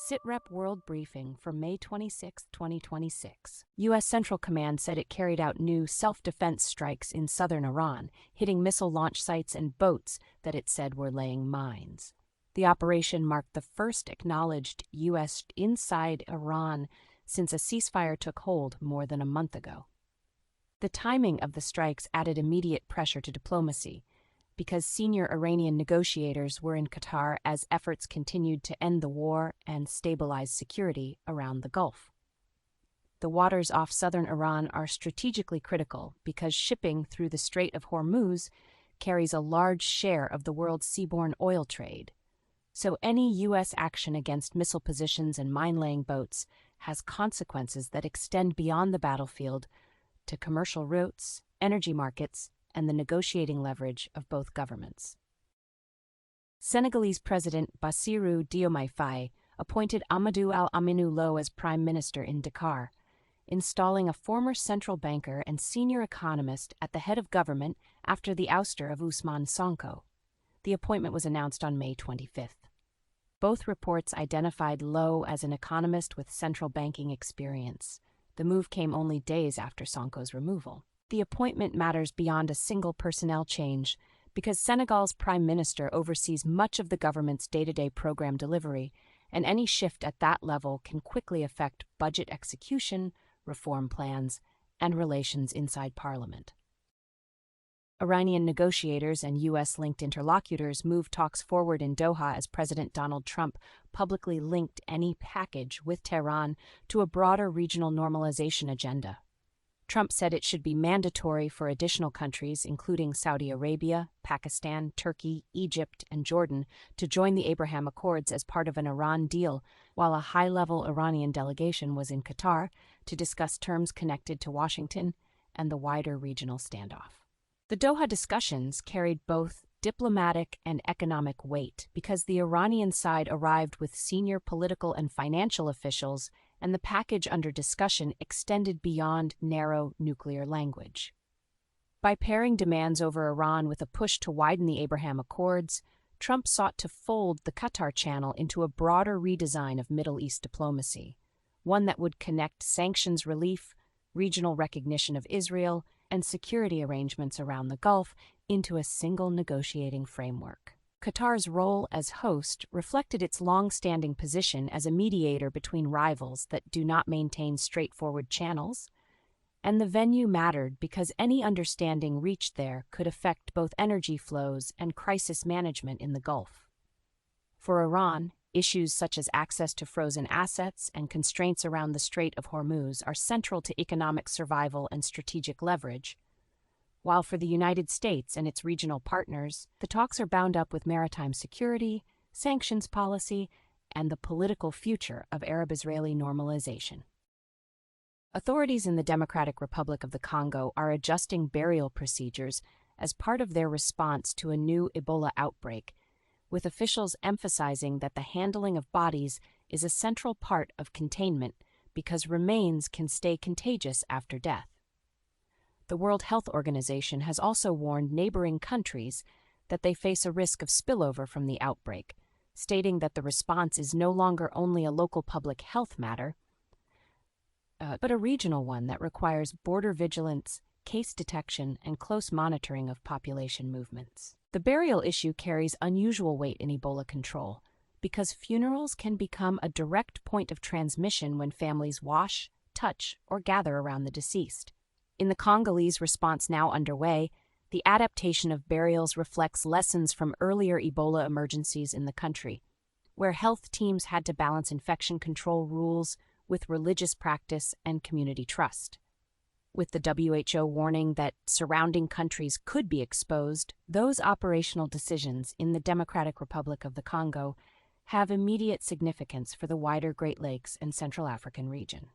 SITREP World Briefing for May 26, 2026. U.S. Central Command said it carried out new self-defense strikes in southern Iran, hitting missile launch sites and boats that it said were laying mines. The operation marked the first acknowledged U.S. inside Iran since a ceasefire took hold more than a month ago. The timing of the strikes added immediate pressure to diplomacy, because senior Iranian negotiators were in Qatar as efforts continued to end the war and stabilize security around the Gulf. The waters off southern Iran are strategically critical because shipping through the Strait of Hormuz carries a large share of the world's seaborne oil trade. So any U.S. action against missile positions and mine-laying boats has consequences that extend beyond the battlefield to commercial routes, energy markets, and the negotiating leverage of both governments. Senegalese President Bassirou Diomaye Faye appointed Amadou Al-Aminou Lo as Prime Minister in Dakar, installing a former central banker and senior economist at the head of government after the ouster of Ousmane Sonko. The appointment was announced on May 25th. Both reports identified Lo as an economist with central banking experience. The move came only days after Sonko's removal. The appointment matters beyond a single personnel change because Senegal's prime minister oversees much of the government's day-to-day program delivery, and any shift at that level can quickly affect budget execution, reform plans, and relations inside parliament. Iranian negotiators and U.S.-linked interlocutors moved talks forward in Doha as President Donald Trump publicly linked any package with Tehran to a broader regional normalization agenda. Trump said it should be mandatory for additional countries, including Saudi Arabia, Pakistan, Turkey, Egypt, and Jordan, to join the Abraham Accords as part of an Iran deal, while a high-level Iranian delegation was in Qatar to discuss terms connected to Washington and the wider regional standoff. The Doha discussions carried both diplomatic and economic weight because the Iranian side arrived with senior political and financial officials, and the package under discussion extended beyond narrow nuclear language. By pairing demands over Iran with a push to widen the Abraham Accords, Trump sought to fold the Qatar Channel into a broader redesign of Middle East diplomacy, one that would connect sanctions relief, regional recognition of Israel, and security arrangements around the Gulf into a single negotiating framework. Qatar's role as host reflected its long-standing position as a mediator between rivals that do not maintain straightforward channels, and the venue mattered because any understanding reached there could affect both energy flows and crisis management in the Gulf. For Iran, issues such as access to frozen assets and constraints around the Strait of Hormuz are central to economic survival and strategic leverage, while for the United States and its regional partners, the talks are bound up with maritime security, sanctions policy, and the political future of Arab-Israeli normalization. Authorities in the Democratic Republic of the Congo are adjusting burial procedures as part of their response to a new Ebola outbreak, with officials emphasizing that the handling of bodies is a central part of containment because remains can stay contagious after death. The World Health Organization has also warned neighboring countries that they face a risk of spillover from the outbreak, stating that the response is no longer only a local public health matter, but a regional one that requires border vigilance, case detection, and close monitoring of population movements. The burial issue carries unusual weight in Ebola control because funerals can become a direct point of transmission when families wash, touch, or gather around the deceased. In the Congolese response now underway, the adaptation of burials reflects lessons from earlier Ebola emergencies in the country, where health teams had to balance infection control rules with religious practice and community trust. With the WHO warning that surrounding countries could be exposed, those operational decisions in the Democratic Republic of the Congo have immediate significance for the wider Great Lakes and Central African region.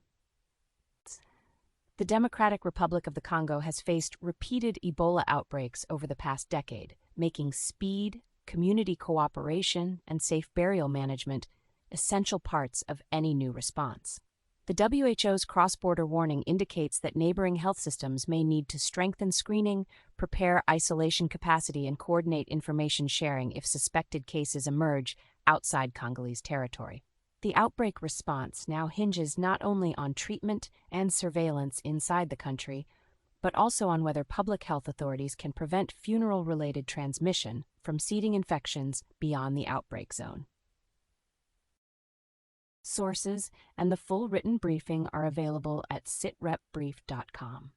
The Democratic Republic of the Congo has faced repeated Ebola outbreaks over the past decade, making speed, community cooperation, and safe burial management essential parts of any new response. The WHO's cross-border warning indicates that neighboring health systems may need to strengthen screening, prepare isolation capacity, and coordinate information sharing if suspected cases emerge outside Congolese territory. The outbreak response now hinges not only on treatment and surveillance inside the country, but also on whether public health authorities can prevent funeral-related transmission from seeding infections beyond the outbreak zone. Sources and the full written briefing are available at sitrepbrief.com.